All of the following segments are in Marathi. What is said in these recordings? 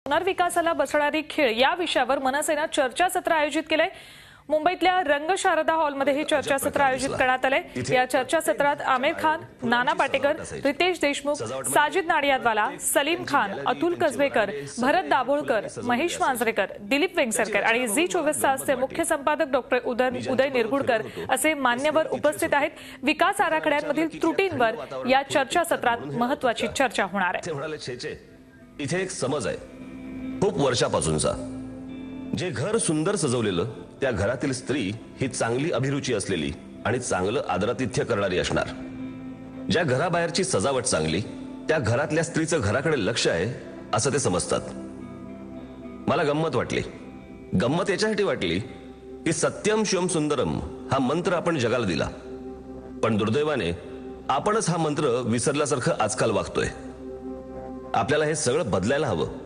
पुनर्विकासाला बसणारी खीळ या विषयावर मनसेनं चर्चासत्र आयोजित केलंय। मुंबईतल्या रंगशारदा हॉलमध्ये हे चर्चासत्र आयोजित करण्यात आलंय। या चर्चासत्रात आमिर खान, नाना पाटेकर, रितेश देशमुख, साजिद नाडियादवाला, सलीम खान, अतुल कसबेकर, भरत दाभोळकर, महेश मांजरेकर, दिलीप वेंगसरकर आणि झी24 तासचे मुख्य संपादक डॉक्टर उदय निरगुडकर असे मान्यवर उपस्थित आहेत। विकास आराखड्यांमधील त्रुटींवर या चर्चासत्रात महत्त्वाची चर्चा होणार आहे। इथे एक समज आहे खूप वर्षापासूनचा, जे घर सुंदर सजवलेलं त्या घरातील स्त्री ही चांगली अभिरुची असलेली आणि चांगलं आदरातिथ्य करणारी असणार। ज्या घराबाहेरची सजावट चांगली त्या घरातल्या स्त्रीचं घराकडे लक्ष आहे असं ते समजतात। मला गंमत वाटली। गंमत याच्यासाठी वाटली की सत्यम शिवम सुंदरम हा मंत्र आपण जगाला दिला, पण दुर्दैवाने आपणच हा मंत्र विसरल्यासारखं आजकाल वागतोय। आपल्याला हे सगळं बदलायला हवं।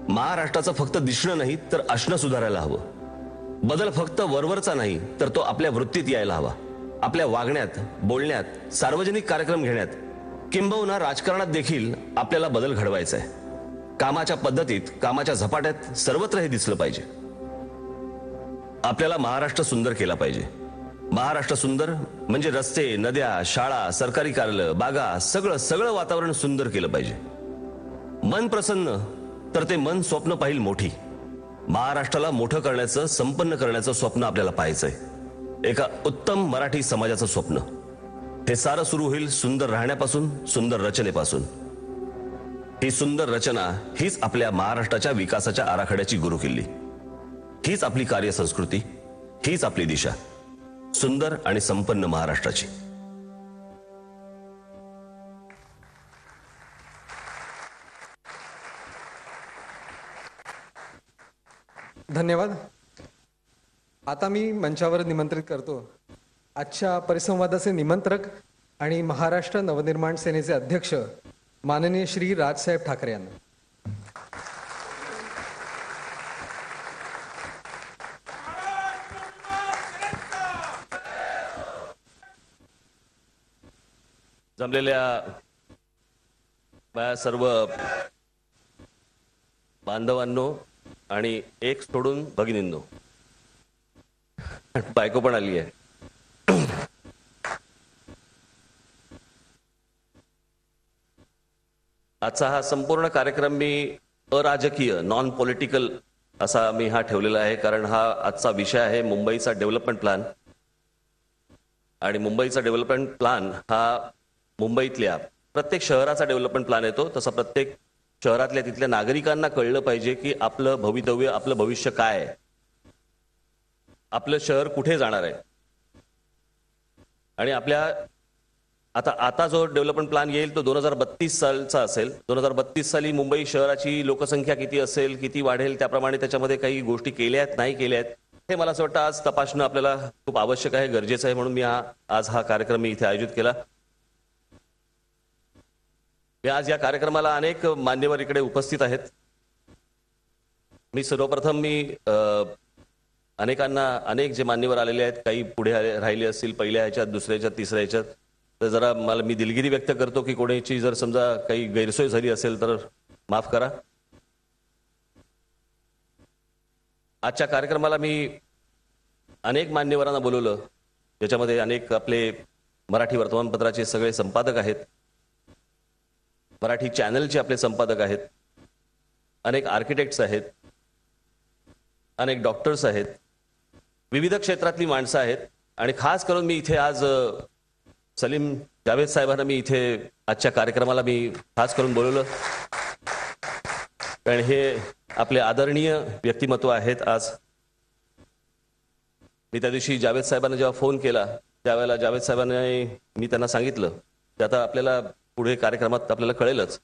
महाराष्ट्राचं फक्त दिसणं नाही तर असणं सुधारायला हवं। बदल फक्त वरवरचा नाही तर तो आपल्या वृत्तीत यायला हवा। आपल्या वागण्यात, बोलण्यात, सार्वजनिक कार्यक्रम घेण्यात, किंबहुना राजकारणात देखील आपल्याला बदल घडवायचा आहे। कामाच्या पद्धतीत, कामाच्या झपाट्यात सर्वत्र हे दिसलं पाहिजे। आपल्याला महाराष्ट्र सुंदर केला पाहिजे। महाराष्ट्र सुंदर म्हणजे रस्ते, नद्या, शाळा, सरकारी कार्यालय, बागा, सगळं वातावरण सुंदर केलं पाहिजे। मन प्रसन्न तर ते मन स्वप्न पाहिल मोठी। महाराष्ट्राला मोठं करण्याचं, संपन्न करण्याचं स्वप्न आपल्याला पाहायचंय, एका उत्तम मराठी समाजाचं स्वप्न। हे सारं सुरू होईल सुंदर राहण्यापासून, सुंदर रचनेपासून। ही सुंदर रचना हीच आपल्या महाराष्ट्राच्या विकासाच्या आराखड्याची गुरुकिल्ली, हीच आपली कार्यसंस्कृती, हीच आपली दिशा, सुंदर आणि संपन्न महाराष्ट्राची। धन्यवाद। आता मी मंचावर निमंत्रित करतो आजच्या परिसंवादाचे निमंत्रक आणि महाराष्ट्र नवनिर्माण सेनेचे अध्यक्ष माननीय श्री राजसाहेब ठाकरे यांना। जमलेल्या सर्व बांधवांनो आणि एक सोडून भगिनींनो, बायको पण आली आहे। आजचा हा संपूर्ण कार्यक्रम मी अराजकीय, नॉन पॉलिटिकल असा मी हा ठेवलेला आहे, कारण हा आजचा विषय आहे मुंबईचा डेव्हलपमेंट प्लॅन। आणि मुंबईचा डेव्हलपमेंट प्लॅन हा मुंबईतल्या प्रत्येक शहराचा डेव्हलपमेंट प्लॅन येतो। तसा प्रत्येक शहरातल्या तिथल्या नागरिकांना कळलं पाहिजे की आपलं भवितव्य, आपलं भविष्य काय आहे, आपलं शहर कुठे जाणार आहे। आणि आपल्या आता जो डेव्हलपमेंट प्लॅन येईल तो 2032 सालचा असेल। 2032 साली मुंबई शहराची लोकसंख्या किती असेल, किती वाढेल, त्याप्रमाणे त्याच्यामध्ये काही गोष्टी केल्या आहेत, नाही केल्या आहेत, हे मला असं वाटतं आज तपासणं आपल्याला खूप आवश्यक आहे, गरजेचं आहे। म्हणून मी आज हा कार्यक्रम इथे आयोजित केला। आज या कार्यक्रमाला अनेक मान्यवर इकडे उपस्थित आहेत। मी सर्वप्रथम अनेक जे मान्यवर आलेले आहेत, काही पुढे राहिले असतील, पहिल्या ह्याच्यात, दुसऱ्या ह्याच्यात, तिसऱ्या ह्याच्यात, तर जरा मी दिलगिरी व्यक्त करतो की कोणाची जर समजा काही गैरसोय झाली असेल तर माफ करा। आजच्या कार्यक्रमाला मी अनेक मान्यवरांना बोलवलं, ज्याच्यामध्ये अनेक आपले मराठी वर्तमानपत्राचे सगळे संपादक आहेत, मराठी चॅनलचे आपले संपादक आहेत, अनेक आर्किटेक्ट्स आहेत, अनेक डॉक्टर्स आहेत, विविध क्षेत्रातली माणसं आहेत। आणि खास करून मी इथे आज सलीम जावेद साहेबांना मी इथे आजच्या कार्यक्रमाला मी खास करून बोलवलं, कारण हे आपले आदरणीय व्यक्तिमत्व आहेत। आज मी त्या दिवशी जावेद साहेबांना जेव्हा फोन केला त्यावेळेला जावेद साहेबांना मी त्यांना सांगितलं की आता आपल्याला पुढे कार्यक्रमात आपल्याला कळेलच।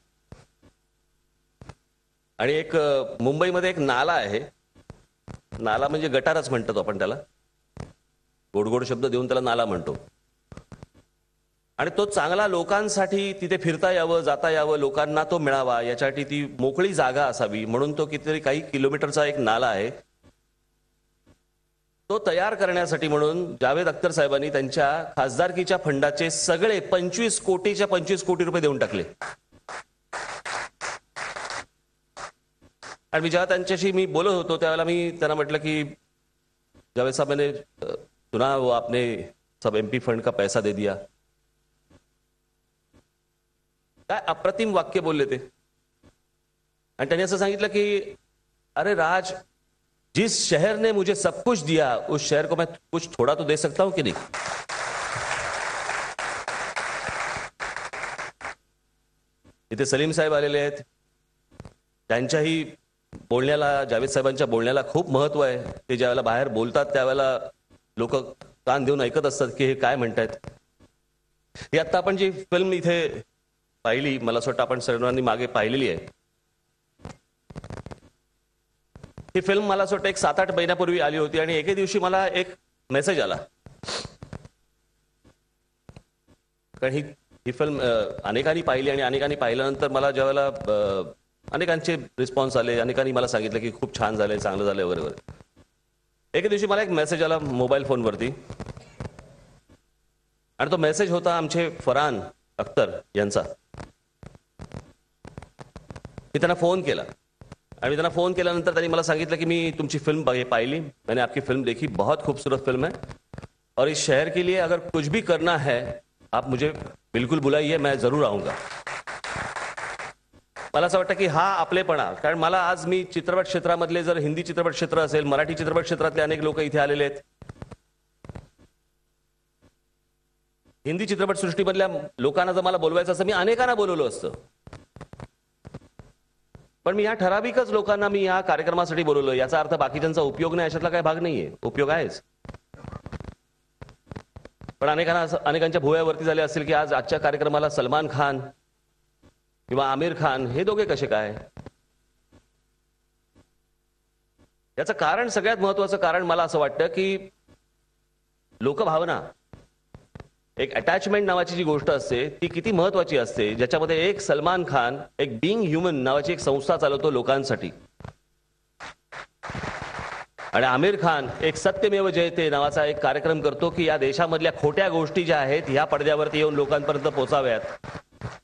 आणि एक मुंबईमध्ये एक नाला आहे, नाला म्हणजे गटारच म्हणतो आपण त्याला, गोड गोड शब्द देऊन त्याला नाला म्हणतो। आणि तो चांगला लोकांसाठी तिथे फिरता यावं, जाता यावं, लोकांना तो मिळावा याच्यासाठी ती मोकळी जागा असावी म्हणून तो कितीतरी काही किलोमीटरचा एक नाला आहे, तो तयार करण्यासाठी म्हणून जावेद अख्तर साहेबांनी त्यांच्या खासदारकीच्या फंडाचे सगळे 25 कोटीच्या 25 कोटी रुपये देऊन टाकले। आणि मी जेव्हा त्यांच्याशी मी बोलत होतो त्यावेळेला मी त्यांना म्हटलं की जावेद साहब मैंने सुना वो आपने सब MP फंड का पैसा दे दिया. काय अप्रतिम वाक्य बोलले ते. आणि त्यांनी असं सांगितलं की अरे राज, जिस शहर ने मुझे सब कुछ दिया उस शहर को मैं कुछ थोड़ा तो दे सकता हूं कि नहीं. इथे सलीम साहेब आलेले आहेत. त्यांच्याही बोलण्याला, जावेद साहेबांच्या बोलण्याला खूप महत्व आहे. ते ज्यावेळेला बाहेर बोलतात त्यावेळेला लोक कान देऊन ऐकत असतात की हे काय म्हणतायत. ही आता आपण जी फिल्म इथे पाहिली, मला असं वाटतं आपण सर्वांनी मागे पाहिलेली आहे. ही फिल्म मला असं वाटतं एक 7-8 महिन्यापूर्वी आली होती आणि एके दिवशी मला एक मेसेज आला. कारण ही फिल्म अनेकांनी पाहिली आणि अनेकांनी पाहिल्यानंतर मला ज्यावेळेला अनेकांचे रिस्पॉन्स आले, अनेकांनी मला सांगितलं की खूप छान झालंय, चांगलं झालंय वगैरे वगैरे. एके दिवशी मला एक मेसेज आला मोबाईल फोनवरती आणि तो मेसेज होता आमचे फरहान अख्तर यांचा. मी त्यांना फोन केला आणि मी त्यांना फोन केल्यानंतर त्यांनी मला सांगितलं की मी तुमची फिल्म पाहिली, मैंने आपकी फिल्म देखी, बहुत खूबसूरत फिल्म है और इस शहर के लिए अगर कुछ भी करना है आप मुझे बिल्कुल बुलाइए, मैं जरूर आऊंगा. मला असं वाटतं की हा आपलेपणा, कारण मला आज मी चित्रपट क्षेत्रामधले, जर हिंदी चित्रपट क्षेत्र असेल, मराठी चित्रपट क्षेत्रातले अनेक लोक इथे आलेले आहेत. हिंदी चित्रपट सृष्टीमधल्या लोकांना जर मला बोलवायचं असं मी अनेकांना बोलवलं असतं, पण मी या ठराविकच लोकांना मी या कार्यक्रमासाठी बोलवलं. याचा अर्थ बाकीच्यांचा उपयोग नाही अशातला काही भाग नाहीये, उपयोग आहेच. पण अनेकांच्या भुवयावरती झाले असेल की आजच्या कार्यक्रमाला सलमान खान किंवा आमिर खान हे दोघे कसे काय. याचं कारण, सगळ्यात महत्वाचं कारण मला असं वाटतं की लोकभावना, एक अटॅचमेंट नावाची जी गोष्ट असते ती किती महत्वाची असते, ज्याच्यामध्ये एक सलमान खान एक बिंग ह्युमन नावाची एक संस्था चालवतो लोकांसाठी आणि आमिर खान एक सत्यमेव जयते नावाचा एक कार्यक्रम करतो की या देशामधल्या खोट्या गोष्टी ज्या आहेत ह्या पडद्यावरती येऊन लोकांपर्यंत पोहोचाव्यात.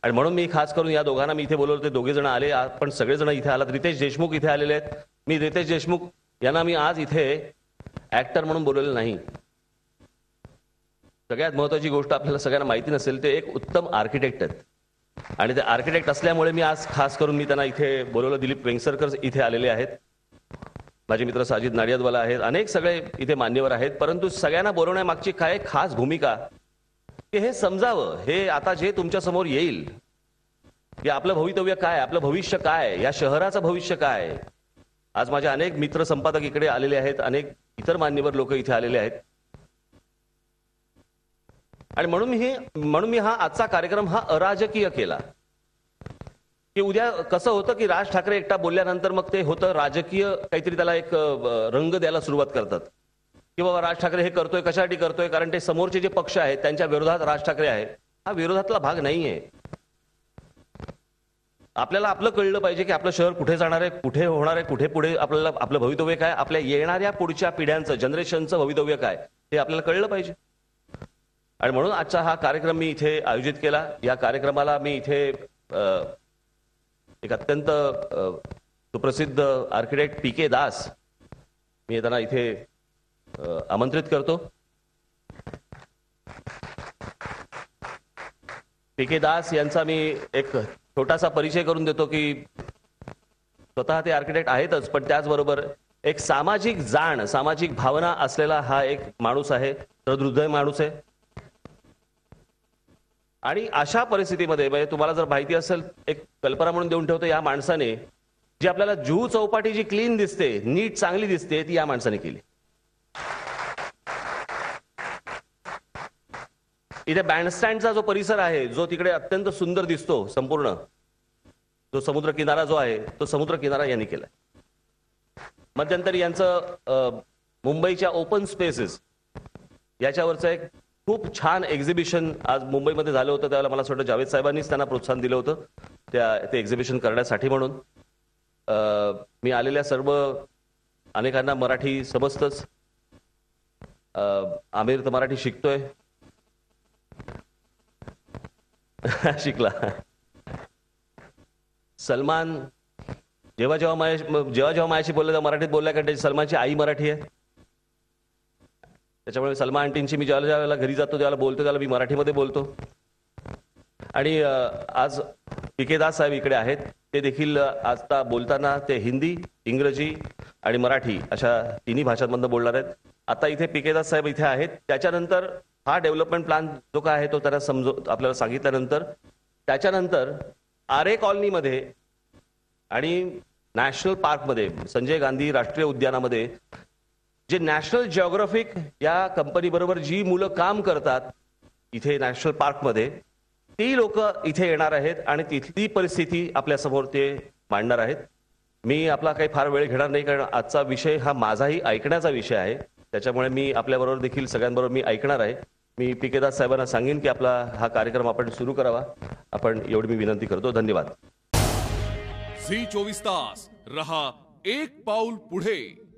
आणि म्हणून मी खास करून या दोघांना मी इथे बोलवलं. ते दोघे जण आले, आपण सगळेजण इथे आलात. रितेश देशमुख इथे आलेले आहेत. मी रितेश देशमुख यांना मी आज इथे ऍक्टर म्हणून बोलवलेलं नाही. सगळ्यात महत्वाची गोष्ट आपल्याला सगळ्यांना माहिती नसेल, ते एक उत्तम आर्किटेक्ट आहेत आणि ते आर्किटेक्ट असल्यामुळे मी आज खास करून मी त्यांना इथे बोलवलं. दिलीप वेंगसरकर इथे आलेले आहेत, माझे मित्र साजिद नाडियादवाला आहेत, अनेक सगळे इथे मान्यवर आहेत. परंतु सगळ्यांना बोलवण्यामागची काय खास भूमिका की हे समजावं, हे आता जे तुमच्या समोर येईल की आपलं भवितव्य काय, आपलं भविष्य काय, या शहराचं भविष्य काय. आज माझे अनेक मित्र संपादक इकडे आलेले आहेत, अनेक इतर मान्यवर लोक इथे आलेले आहेत आणि म्हणून मी हा आजचा कार्यक्रम हा अराजकीय केला. की उद्या कसं होतं की राज ठाकरे एकटा बोलल्यानंतर मग ते होतं राजकीय, काहीतरी त्याला एक रंग द्यायला सुरुवात करतात की बाबा राज ठाकरे हे करतोय, कशासाठी करतोय, कारण ते समोरचे जे पक्ष आहेत त्यांच्या विरोधात राज ठाकरे आहे. हा विरोधातला भाग नाहीये. आपल्याला आपलं कळलं पाहिजे की आपलं शहर कुठे जाणार आहे, कुठे होणार आहे, कुठे पुढे आपल्याला आपलं भवितव्य काय, आपल्या येणाऱ्या पुढच्या पिढ्यांचं, जनरेशनचं भवितव्य काय हे आपल्याला कळलं पाहिजे. आणि म्हणून आजचा हा कार्यक्रम मी इथे आयोजित केला. या कार्यक्रमाला मी इथे एक अत्यंत सुप्रसिद्ध आर्किटेक्ट PK दास, मी त्यांना इथे आमंत्रित करतो. PK दास यांचा मी एक छोटासा परिचय करून देतो की स्वतः ते आर्किटेक्ट आहेतच, पण त्याचबरोबर एक सामाजिक जाण, सामाजिक भावना असलेला हा एक माणूस आहे, हृदय माणूस आहे. आणि अशा परिस्थितीमध्ये म्हणजे तुम्हाला जर माहिती असेल, एक कल्पना म्हणून देऊन ठेवतो, या माणसाने जी आपल्याला जुहू चौपाटी जी क्लीन दिसते, नीट चांगली दिसते, ती या माणसाने केली. इथे बँडस्टँडचा जो परिसर आहे, जो तिकडे अत्यंत सुंदर दिसतो, संपूर्ण जो समुद्र किनारा जो आहे तो समुद्र किनारा यांनी केलाय. मध्यंतरी यांचं मुंबईच्या ओपन स्पेसेस याच्यावरचं एक खूप छान एक्झिबिशन आज मुंबईमध्ये झालं होतं. त्यावेळेला मला असं वाटतं जावेद साहेबांनीच त्यांना प्रोत्साहन दिलं होतं ते एक्झिबिशन करण्यासाठी. म्हणून मी आलेल्या सर्व अनेकांना मराठी समजतच. आमिर तर मराठी शिकतोय, शिकला. सलमान जेव्हा माझ्याशी बोलले तेव्हा मराठीत बोलल्या, कारण त्याची सलमाची आई मराठी आहे. त्याच्यामुळे सलमा आंटींची मी ज्यावेळेला घरी जातो त्याला बोलतो, त्याला मी मराठीमध्ये बोलतो. आणि आज पी.के. दास साहेब इकडे आहेत. ते देखील आता बोलताना ते हिंदी, इंग्रजी आणि मराठी अशा तिन्ही भाषांमधून बोलणार आहेत. आता इथे पी.के. दास साहेब इथे आहेत. त्याच्यानंतर हा डेव्हलपमेंट प्लॅन जो काय आहे तो त्यांना आपल्याला सांगितल्यानंतर त्याच्यानंतर आरे कॉलनीमध्ये आणि नॅशनल पार्कमध्ये, संजय गांधी राष्ट्रीय उद्यानामध्ये जे नॅशनल जिओग्राफिक या कंपनी बरोबर जी मुलं काम करतात इथे नॅशनल पार्कमध्ये, ती लोक इथे येणार आहेत आणि तिथली परिस्थिती आपल्या समोर ते मांडणार आहेत. मी आपला काही फार वेळ घेणार नाही, कारण आजचा विषय हा माझाही ऐकण्याचा विषय आहे. त्याच्यामुळे मी आपल्याबरोबर देखील सगळ्यांबरोबर मी ऐकणार आहे. मी पी.के. दास साहेबांना सांगेन की आपला हा कार्यक्रम आपण सुरू करावा. आपण एवढी मी विनंती करतो. धन्यवाद. झी 24 तास रहा एक पाऊल पुढे.